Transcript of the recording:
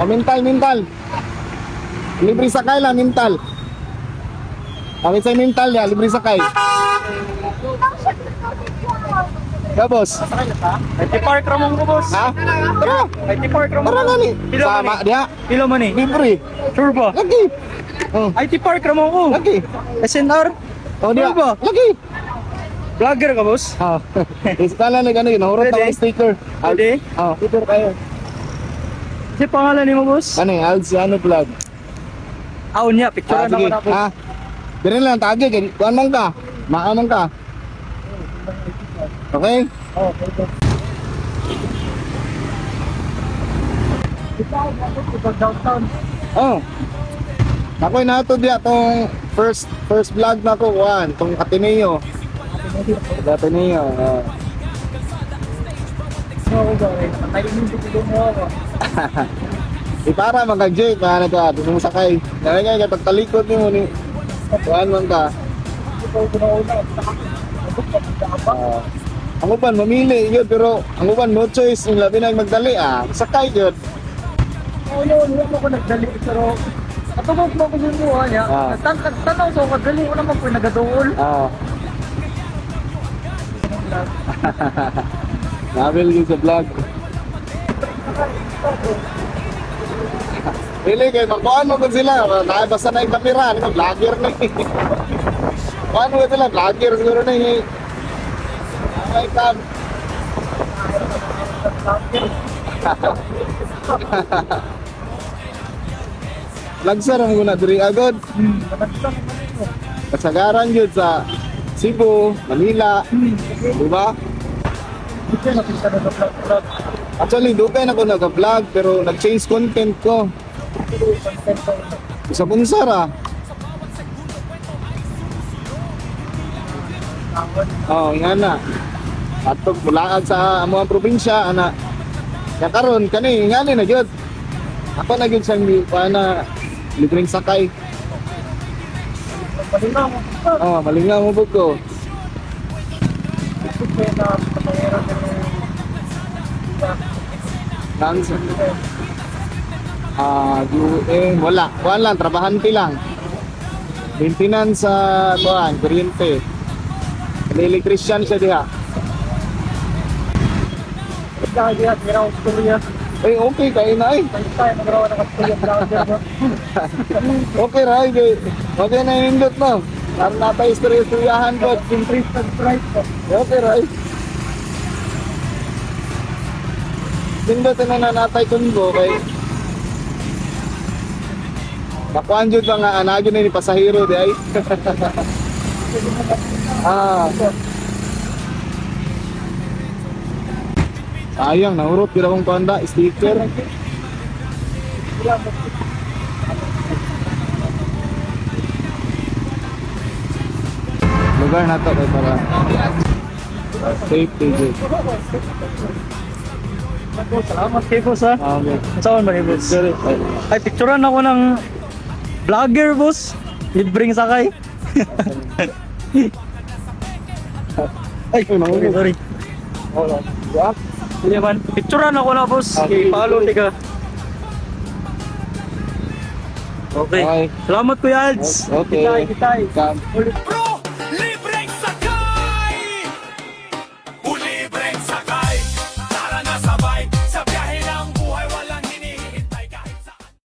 O, mental. Libre sakay lang, mental. Kami sa mental ya, libre sakay. Ya, boss. Ay, park ramong ko, boss. Ha? Tara. Ay, park ramong Tara ko. na ni. Pilo man Sama eh. dia. Pilo man eh. Libre. Sure ba? Lagi. Oh, Ay, park ramong ko. lagi. SNR? Oh, dia. Sure ba? Lagi. Vlogger ka, boss? Ah. Iskala na gano'n, nahurot Pwede? ang sticker. Pwede? Ah, sticker kayo. Si pangalan ni mo, boss? Ano yung Alciano vlog? Aon niya, picture na sige. ako na, boss. Ha? Dire lang, tagi. Kuhan man ka. Maaman ka. Okay? Okay, boss. Ikaw, downtown. Oh. Ako'y nato diya tong first vlog na ko, kuhan. Tong Ateneo. Ateneo. Oh. Ako ba, eh? Nakainin ko mo ako. Para magka-Jake, na gusto mo sakay. Kaya nga, pagtalikod mo ni kuhan man ka. Ikaw, una. Ang uban, mamili yun, pero ang uban, no choice, yung labi na magdali, sakay yun. Oo, yun ako nagdali, pero katubog mo ko yung buha niya. Ah. Tanaw sa ako, dali ko naman po yung nagaduol. Nabil yun sa vlog. Pili kayo, magkuhan mo kung sila, basta na yung kamera, vlogger na eh. Kuhan mo sila, vlogger siguro na eh. Okay, Cam. Lagsar ang muna diri agad. Kasagaran yun sa Cebu, Manila, di ba? Actually, dugay na ko nag-vlog pero nag-change content ko. Sa Punsara. Oh, nga na. Atog bulaag sa amuang probinsya ana. Ya karon kani ngani na gyud. Ako na gyud sang na libreng sakay. Oh, malingaw mo pud ko. Nangsa. Wala. Kuan lang, trabahante lang. Maintenance sa kuan, kuryente. Electrician siya diha. Eh, okay, kain na eh. Okay, Ray. Okay na yung indot mo. Para natay istoryahan ko. Okay, Ray. Indot na natay kunbo kay nakuhan dyan ba nga anagyo na ni pasahero di ay. Sayang, nahurot kira kong panda, sticker. Lugar na to kay para safety dyan. Salamat kayo, boss, ha? Okay. Saan ba kayo, boss? Ay, picturean ako ng vlogger, boss. Libreng sakay. Ay, nahurot. Sorry. Yeah. Hindi man. Picturean ako na, boss. Okay. Follow, tiga. Okay. Okay. Salamat, Kuya Alds. Okay. Kitay. Come. Ulit.